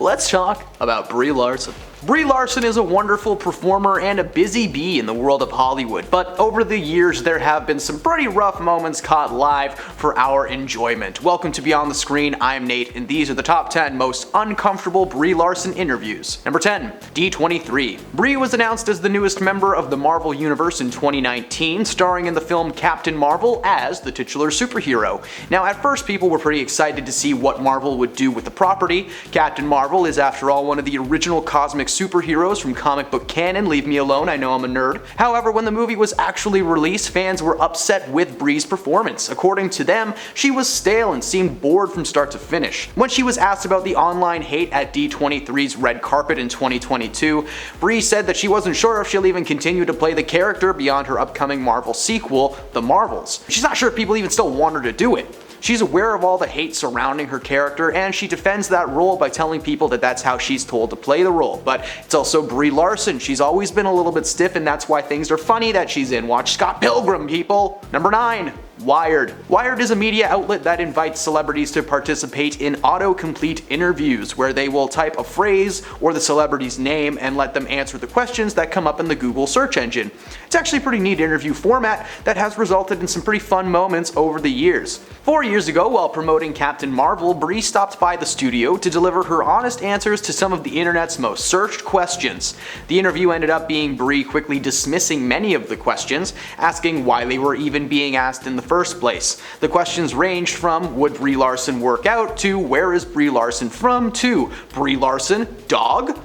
let's talk about Brie Larson. Brie Larson is a wonderful performer and a busy bee in the world of Hollywood, but over the years there have been some pretty rough moments caught live for our enjoyment. Welcome to Beyond the Screen, I'm Nate, and these are the top 10 most uncomfortable Brie Larson interviews. Number 10. D23. Brie was announced as the newest member of the Marvel Universe in 2019, starring in the film Captain Marvel as the titular superhero. Now at first people were pretty excited to see what Marvel would do with the property. Captain Marvel is after all one of the original cosmic superheroes from comic book canon, leave me alone, I know I'm a nerd. However, when the movie was actually released, fans were upset with Brie's performance. According to them, she was stale and seemed bored from start to finish. When she was asked about the online hate at D23's red carpet in 2022, Brie said that she wasn't sure if she'll even continue to play the character beyond her upcoming Marvel sequel, The Marvels. She's not sure if people even still want her to do it. She's aware of all the hate surrounding her character, and she defends that role by telling people that that's how she's told to play the role. But it's also Brie Larson. She's always been a little bit stiff, and that's why things are funny that she's in. Watch Scott Pilgrim, people! Number 9. Wired. Wired is a media outlet that invites celebrities to participate in autocomplete interviews, where they will type a phrase or the celebrity's name and let them answer the questions that come up in the Google search engine. It's actually a pretty neat interview format that has resulted in some pretty fun moments over the years. 4 years ago, while promoting Captain Marvel, Brie stopped by the studio to deliver her honest answers to some of the internet's most searched questions. The interview ended up being Brie quickly dismissing many of the questions, asking why they were even being asked in the first place. The questions ranged from would Brie Larson work out to where is Brie Larson from to Brie Larson, dog?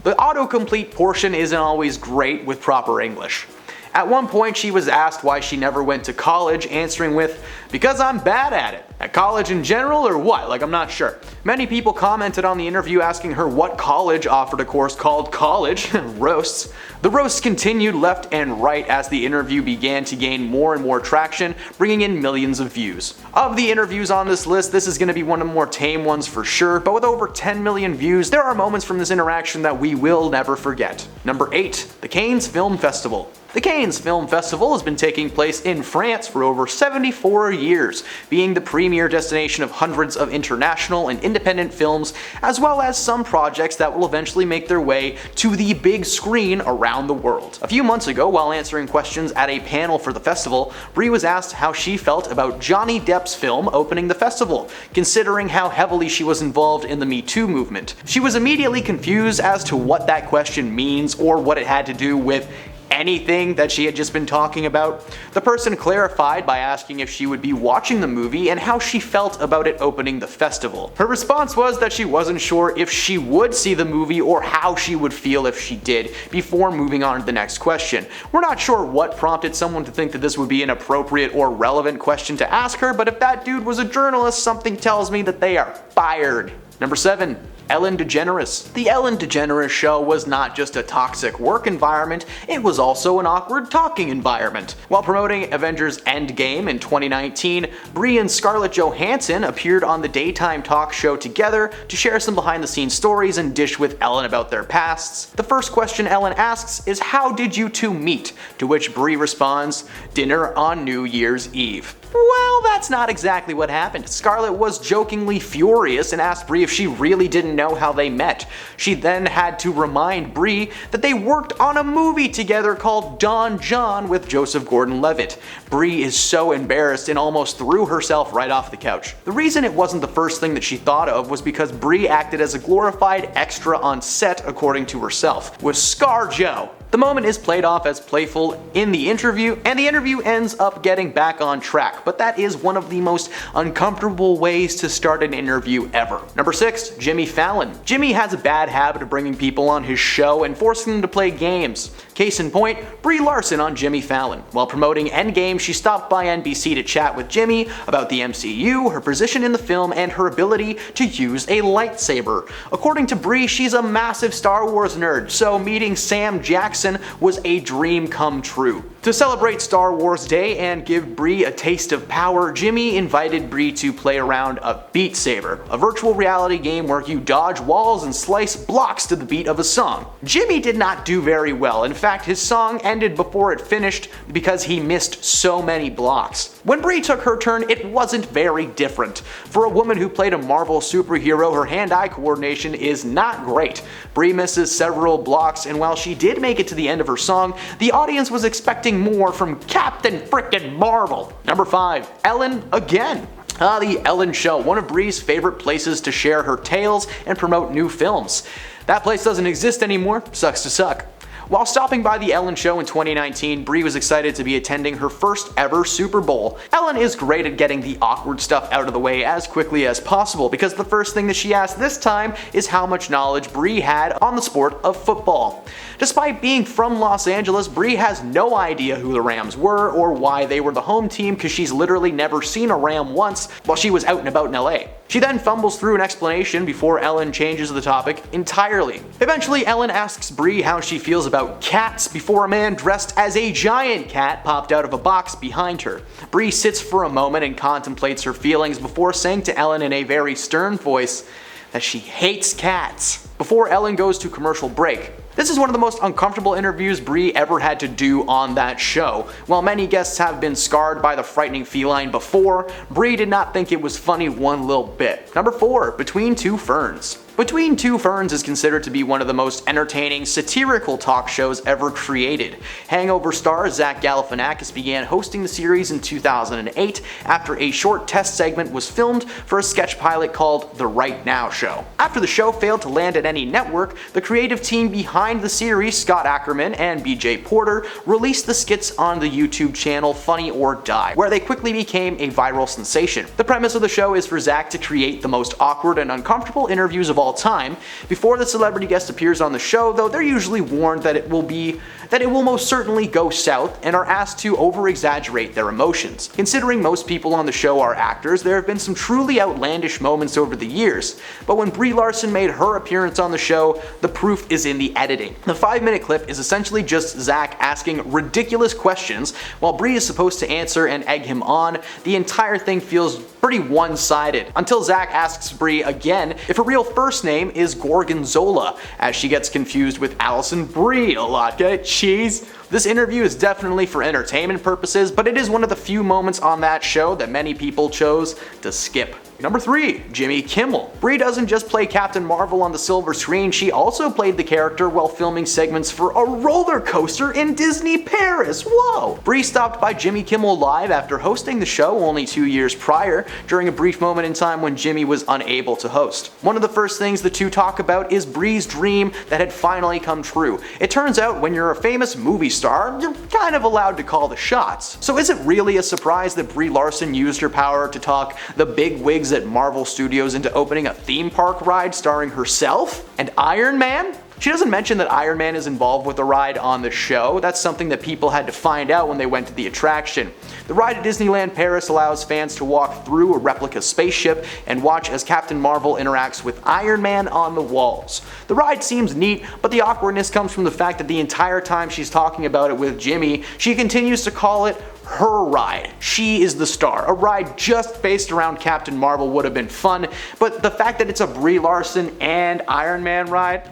The autocomplete portion isn't always great with proper English. At one point she was asked why she never went to college, answering with, because I'm bad at it. At college in general or what? Like I'm not sure. Many people commented on the interview asking her what college offered a course called college, roasts. The roasts continued left and right as the interview began to gain more and more traction, bringing in millions of views. Of the interviews on this list, this is going to be one of the more tame ones for sure, but with over 10 million views, there are moments from this interaction that we will never forget. Number 8. The Cannes Film Festival. The Cannes Film Festival has been taking place in France for over 74 years, being the premier destination of hundreds of international and independent films, as well as some projects that will eventually make their way to the big screen around the world. A few months ago, while answering questions at a panel for the festival, Brie was asked how she felt about Johnny Depp's film opening the festival, considering how heavily she was involved in the Me Too movement. She was immediately confused as to what that question means or what it had to do with anything that she had just been talking about. The person clarified by asking if she would be watching the movie and how she felt about it opening the festival. Her response was that she wasn't sure if she would see the movie or how she would feel if she did, before moving on to the next question. We're not sure what prompted someone to think that this would be an appropriate or relevant question to ask her, but if that dude was a journalist, something tells me that they are fired. Number 7. Ellen DeGeneres. The Ellen DeGeneres show was not just a toxic work environment, it was also an awkward talking environment. While promoting Avengers Endgame in 2019, Brie and Scarlett Johansson appeared on the daytime talk show together to share some behind-the-scenes stories and dish with Ellen about their pasts. The first question Ellen asks is, how did you two meet? To which Brie responds, dinner on New Year's Eve. Well, that's not exactly what happened. Scarlett was jokingly furious and asked Brie if she really didn't know how they met. She then had to remind Brie that they worked on a movie together called Don John with Joseph Gordon-Levitt. Brie is so embarrassed and almost threw herself right off the couch. The reason it wasn't the first thing that she thought of was because Brie acted as a glorified extra on set, according to herself, with ScarJo. The moment is played off as playful in the interview, and the interview ends up getting back on track, but that is one of the most uncomfortable ways to start an interview ever. Number 6. Jimmy Fallon. Jimmy has a bad habit of bringing people on his show and forcing them to play games. Case in point, Brie Larson on Jimmy Fallon. While promoting Endgame, she stopped by NBC to chat with Jimmy about the MCU, her position in the film, and her ability to use a lightsaber. According to Brie, she's a massive Star Wars nerd, so meeting Sam Jackson was a dream come true. To celebrate Star Wars Day and give Brie a taste of of power, Jimmy invited Brie to play around a Beat Saber, a virtual reality game where you dodge walls and slice blocks to the beat of a song. Jimmy did not do very well. In fact, his song ended before it finished because he missed so many blocks. When Brie took her turn, it wasn't very different. For a woman who played a Marvel superhero, her hand-eye coordination is not great. Brie misses several blocks, and while she did make it to the end of her song, the audience was expecting more from Captain Frickin' Marvel. Number 5. Ellen again. The Ellen Show, one of Brie's favorite places to share her tales and promote new films. That place doesn't exist anymore, sucks to suck. While stopping by the Ellen Show in 2019, Brie was excited to be attending her first ever Super Bowl. Ellen is great at getting the awkward stuff out of the way as quickly as possible, because the first thing that she asked this time is how much knowledge Brie had on the sport of football. Despite being from Los Angeles, Brie has no idea who the Rams were or why they were the home team, because she's literally never seen a Ram once while she was out and about in LA. She then fumbles through an explanation before Ellen changes the topic entirely. Eventually, Ellen asks Brie how she feels about cats before a man dressed as a giant cat popped out of a box behind her. Brie sits for a moment and contemplates her feelings before saying to Ellen in a very stern voice that she hates cats. Before Ellen goes to commercial break. This is one of the most uncomfortable interviews Brie ever had to do on that show. While many guests have been scarred by the frightening feline before, Brie did not think it was funny one little bit. Number 4. Between Two Ferns. Between Two Ferns is considered to be one of the most entertaining, satirical talk shows ever created. Hangover star Zach Galifianakis began hosting the series in 2008 after a short test segment was filmed for a sketch pilot called The Right Now Show. After the show failed to land at any network, the creative team behind the series, Scott Ackerman and BJ Porter, released the skits on the YouTube channel Funny or Die, where they quickly became a viral sensation. The premise of the show is for Zach to create the most awkward and uncomfortable interviews of all time. Before the celebrity guest appears on the show, though, they're usually warned that it will most certainly go south and are asked to over-exaggerate their emotions. Considering most people on the show are actors, there have been some truly outlandish moments over the years, but when Brie Larson made her appearance on the show, the proof is in the editing. The 5-minute clip is essentially just Zach asking ridiculous questions while Brie is supposed to answer and egg him on. The entire thing feels pretty one-sided, until Zach asks Brie again if her real first name is Gorgonzola, as she gets confused with Alison Brie a lot. Get it? Cheese? This interview is definitely for entertainment purposes, but it is one of the few moments on that show that many people chose to skip. Number 3. Jimmy Kimmel. Brie doesn't just play Captain Marvel on the silver screen, she also played the character while filming segments for a roller coaster in Disney Paris. Whoa! Brie stopped by Jimmy Kimmel Live after hosting the show only 2 years prior, during a brief moment in time when Jimmy was unable to host. One of the first things the two talk about is Brie's dream that had finally come true. It turns out when you're a famous movie star, you're kind of allowed to call the shots. So is it really a surprise that Brie Larson used her power to talk the big wigs at Marvel Studios into opening a theme park ride starring herself and Iron Man? She doesn't mention that Iron Man is involved with the ride on the show. That's something that people had to find out when they went to the attraction. The ride at Disneyland Paris allows fans to walk through a replica spaceship and watch as Captain Marvel interacts with Iron Man on the walls. The ride seems neat, but the awkwardness comes from the fact that the entire time she's talking about it with Jimmy, she continues to call it her ride. She is the star. A ride just based around Captain Marvel would have been fun, but the fact that it's a Brie Larson and Iron Man ride,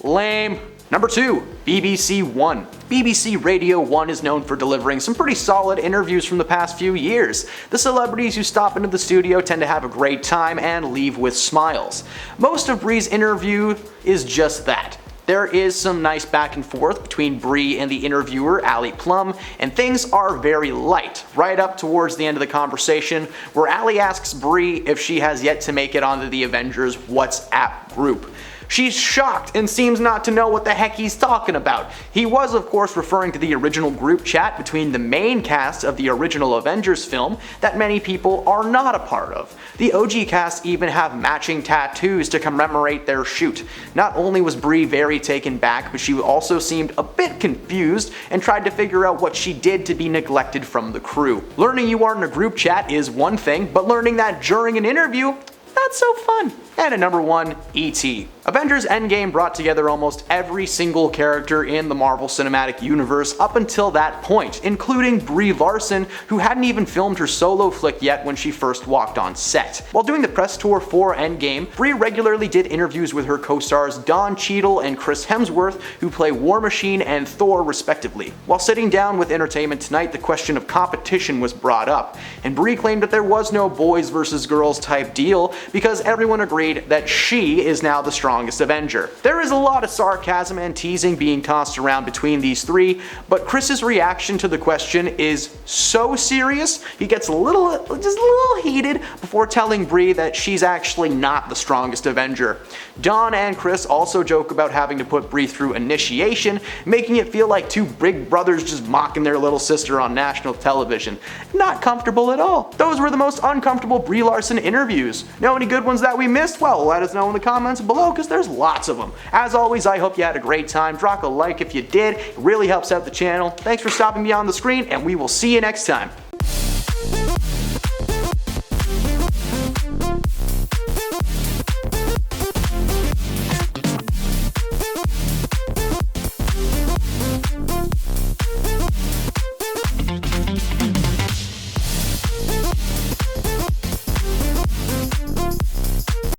lame. Number 2. BBC One. BBC Radio 1 is known for delivering some pretty solid interviews from the past few years. The celebrities who stop into the studio tend to have a great time and leave with smiles. Most of Brie's interview is just that. There is some nice back and forth between Brie and the interviewer, Ali Plum, and things are very light, right up towards the end of the conversation, where Ali asks Brie if she has yet to make it onto the Avengers WhatsApp group. She's shocked and seems not to know what the heck he's talking about. He was, of course, referring to the original group chat between the main cast of the original Avengers film that many people are not a part of. The OG cast even have matching tattoos to commemorate their shoot. Not only was Brie very taken back, but she also seemed a bit confused and tried to figure out what she did to be neglected from the crew. Learning you aren't in a group chat is one thing, but learning that during an interview, not so fun. And at number 1, E.T. Avengers Endgame brought together almost every single character in the Marvel Cinematic Universe up until that point, including Brie Larson, who hadn't even filmed her solo flick yet when she first walked on set. While doing the press tour for Endgame, Brie regularly did interviews with her co-stars Don Cheadle and Chris Hemsworth, who play War Machine and Thor respectively. While sitting down with Entertainment Tonight, the question of competition was brought up, and Brie claimed that there was no boys versus girls type deal because everyone agreed that she is now the strongest Avenger. There is a lot of sarcasm and teasing being tossed around between these three, but Chris's reaction to the question is so serious, he gets just a little heated before telling Brie that she's actually not the strongest Avenger. Don and Chris also joke about having to put Brie through initiation, making it feel like two big brothers just mocking their little sister on national television. Not comfortable at all. Those were the most uncomfortable Brie Larson interviews. Know any good ones that we missed? Well, let us know in the comments below because there's lots of them. As always, I hope you had a great time. Drop a like if you did. It really helps out the channel. Thanks for stopping me on the screen, and we will see you next time.